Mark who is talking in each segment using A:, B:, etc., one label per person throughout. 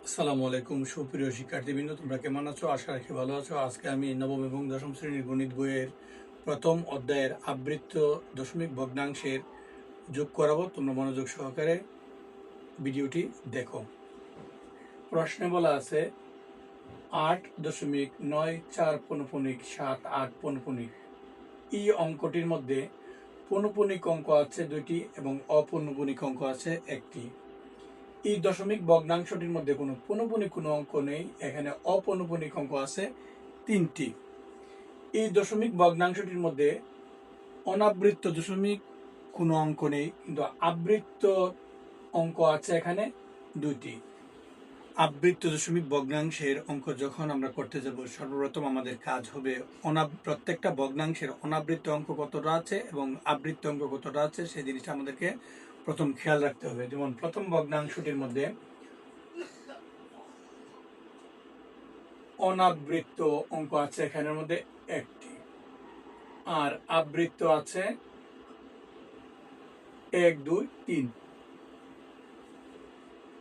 A: আসসালামু আলাইকুম সুপ্রিয় শিক্ষার্থীবৃন্দ, তোমরা কেমন আছো? আশা রাখি ভালো আছো। আজকে আমি নবম এবং দশম শ্রেণীর গণিত বইয়ের প্রথম অধ্যায়ের আবৃত্ত দশমিক ভগ্নাংশের যোগ করাবো। তোমরা মনোযোগ সহকারে ভিডিওটি দেখো। প্রশ্নে বলা আছে 8.9475 এই অঙ্কটির মধ্যে পৌনঃপুনিক অঙ্ক আছে 2টি এবং অপৌনঃপুনিক অঙ্ক আছে 1টি। এই দশমিক ভগ্নাংশটির মধ্যে কোনো পৌনঃপুনিক কোনো অঙ্ক নেই, এখানে অপৌনঃপুনিক অঙ্ক আছে 3টি। এই দশমিক ভগ্নাংশটির মধ্যে অনাবৃত্ত দশমিক কোনো অঙ্ক নেই, কিন্তু আবৃত্ত অঙ্ক আছে এখানে 2টি। আবৃত্ত দশমিক ভগ্নাংশের অঙ্ক যখন আমরা করতে যাব, সর্বপ্রথম আমাদের কাজ হবে প্রত্যেকটা ভগ্নাংশের অনাবৃত্ত অঙ্ক কতটা আছে এবং আবৃত্ত অঙ্ক কতটা আছে সেই জিনিসটা আমাদেরকে প্রথম খেয়াল রাখতে হবে। যেমন প্রথম ভগ্নাংশটির মধ্যে অনাবৃত্ত অঙ্ক আছে এখানের মধ্যে 1টি, আর আবৃত্ত আছে 1 2 3।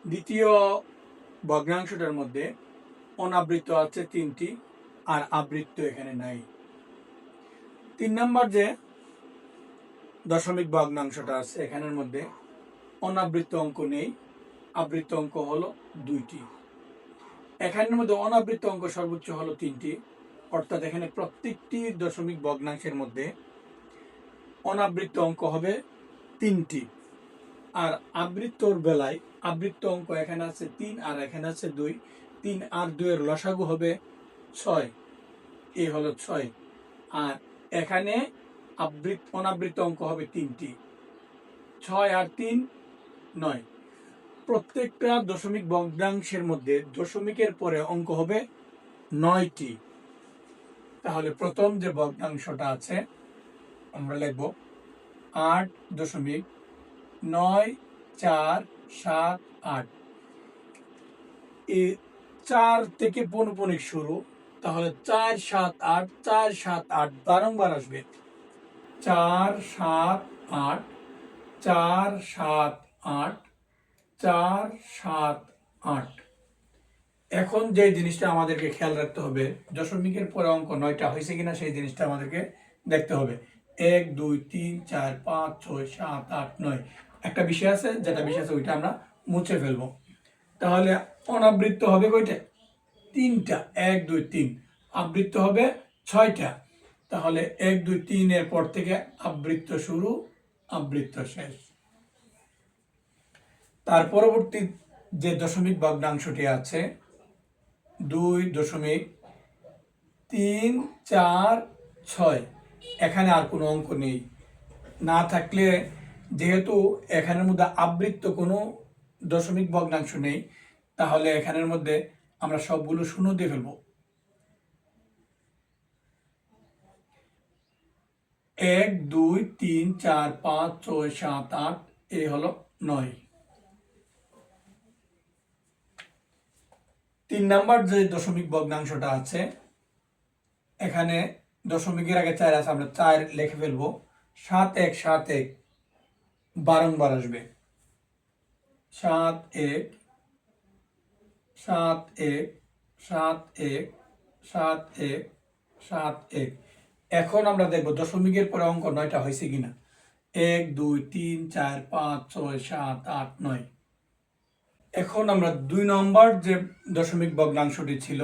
A: দ্বিতীয় ভগ্নাংশটার মধ্যে অনাবৃত্ত আছে 3টি আর আবৃত্ত এখানে নাই। 3 নম্বর যে দশমিক ভগ্নাংশটা আছে এখানের মধ্যে অনাবৃত্ত অঙ্ক নেই, আবৃত্ত অঙ্ক হলো 2টি। এখানের মধ্যে অনাবৃত্ত অঙ্ক সর্বোচ্চ হলো 3টি, অর্থাৎ এখানে প্রত্যেকটি দশমিক ভগ্নাংশের মধ্যে অনাবৃত্ত অঙ্ক হবে 3টি। আর আবৃত্তর বেলায় আবৃত্ত অঙ্ক এখানে আছে 3 আর এখানে আছে 2। 3 আর 2 এর লসাগু হবে 6, এই হলো 6। আর এখানে অনাবৃত্ত অঙ্ক হবে 3টি, 6 আর 3 9। প্রত্যেকটা দশমিক ভগ্নাংশের মধ্যে দশমিকের পরে অঙ্ক হবে 9টি। তাহলে প্রথম যে ভগ্নাংশটা আছে আমরা লিখব 8.9478। এই 4 থেকে পৌনঃপুনিক শুরু, তাহলে 4 7 8 4 7 8 বারংবার আসবে। 4 7 8 4 7 8 4 7 8। এখন যে জিনিসটা আমাদেরকে খেয়াল রাখতে হবে, দশমিকের পরে অঙ্ক 9টা হয়েছে কিনা সেই জিনিসটা আমাদেরকে দেখতে হবে। 1 2 3 4 5 6 7 8 9। একটা বিষয় আছে, যেটা বিষয় আছে ওইটা আমরা মুছে ফেলবো। তাহলে অনাবৃত্ত হবে কয়টা? 3টা, 1 2 3। আবৃত্ত হবে 6টা। তাহলে 1 2 3 এর পর থেকে আবৃত্ত শুরু, আবৃত্ত শেষ। তার পরবর্তী যে দশমিক ভগ্নাংশটি আছে 2.346, এখানে আর কোনো অঙ্ক নেই। না থাকলে, যেহেতু এখানের মধ্যে আবৃত্ত কোনো দশমিক ভগ্নাংশ নেই, তাহলে এখানের মধ্যে আমরা সবগুলো শূন্য দিয়ে ফেলবো। 1 2 3 4 5 6 7 8, এই হলো 9। 3 নাম্বার যে দশমিক ভগ্নাংশটা আছে এখানে দশমিকের আগে 4 আছে, আমরা 4 লিখে ফেলবো। 7 1 7 1 বারংবার আসবে। 7 1 7 1 7 1 7 1 7 1। এখন আমরা দেখবো দশমিকের পরে অঙ্ক 9টা হয়েছে কিনা। 1 2 3 4 5 6 7 8 9। এখন আমরা 2 নম্বর যে দশমিক ভগ্নাংশটি ছিল,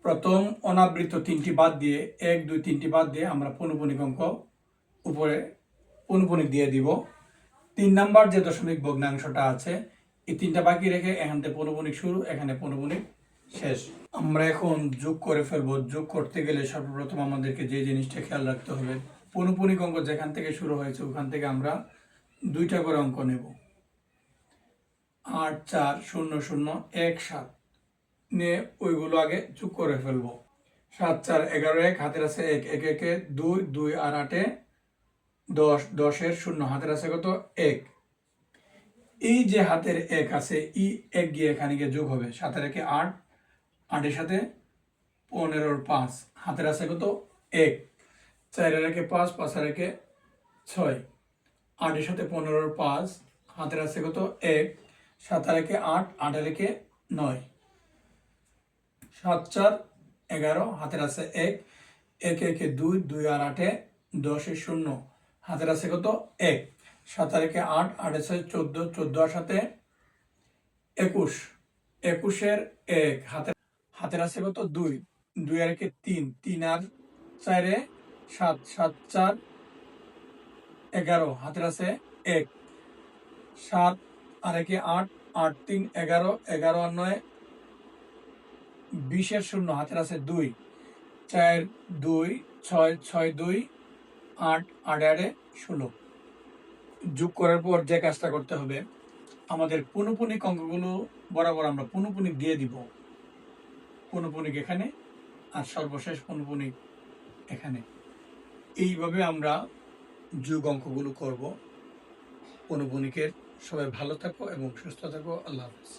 A: প্রথম অনাবৃত্ত 3টি বাদ দিয়ে 1 2 3টি বাদ দিয়ে আমরা পৌনঃপুনিক অঙ্ক উপরে পৌনঃপুনিক দিয়ে দিব। 3 নম্বর যে দশমিক ভগ্নাংশটা আছে এই 3টা বাকি রেখে এখান থেকে পৌনঃপুনিক শুরু, এখানে পৌনঃপুনিক শেষ। আমরা এখন যোগ করে ফেলবো। যোগ করতে গেলে সর্বপ্রথম আমাদেরকে যে জিনিসটা খেয়াল রাখতে হবে, পৌনঃপুনিক অঙ্ক যেখান থেকে শুরু হয়েছে ওখান থেকে আমরা 2টা করে অঙ্ক নেব। 8 4 0 0 1 7 নিয়ে ওইগুলো আগে যোগ করে ফেলবো। 7 4 11 1, হাতের আছে 1 1 1 2 2 আর 8 10 10 এর 0, হাতের আছে কত 1। এই যে হাতের 1 আছে, এই 1 গিয়ে এখানে গিয়ে যোগ হবে। 7 এর 8, 8 এর সাথে 15 এর 5, হাতের আছে কত 1। 4 এর 5, 5 এর 6, 8 এর সাথে 15 এর 5, হাতের আছে কত 1। 7 আর 8, 8 আর 9। 7 4 11, হাতের আছে 1, 1 1 2, 2 আর 8 10 0, হাতের আছে কত 1, 7 আর 1 8, 8 আছে 14, 14 আর 7 21, 21 এর 1, হাতের আছে কত 2, 2 আর 1 3, 3 আর 4 7, 7 4 11, হাতের আছে 1, 7 আর 1 8, 8 3 11, 11 আর 9 20 এর 0, হাতের আছে 2, 4 2 6 6 2 8 8 8 16। যোগ করার পর যে কাজটা করতে হবে, আমাদের পৌনঃপুনিক অঙ্কগুলো বরাবর আমরা পৌনঃপুনিক দিয়ে দিব। পৌনঃপুনিক এখানে আর সর্বশেষ পৌনঃপুনিক এখানে। এইভাবে আমরা যোগ অঙ্কগুলো করব। পৌনঃপুনিকের সবাই ভালো থাকো এবং সুস্থ থাকো। আল্লাহ হাফেজ।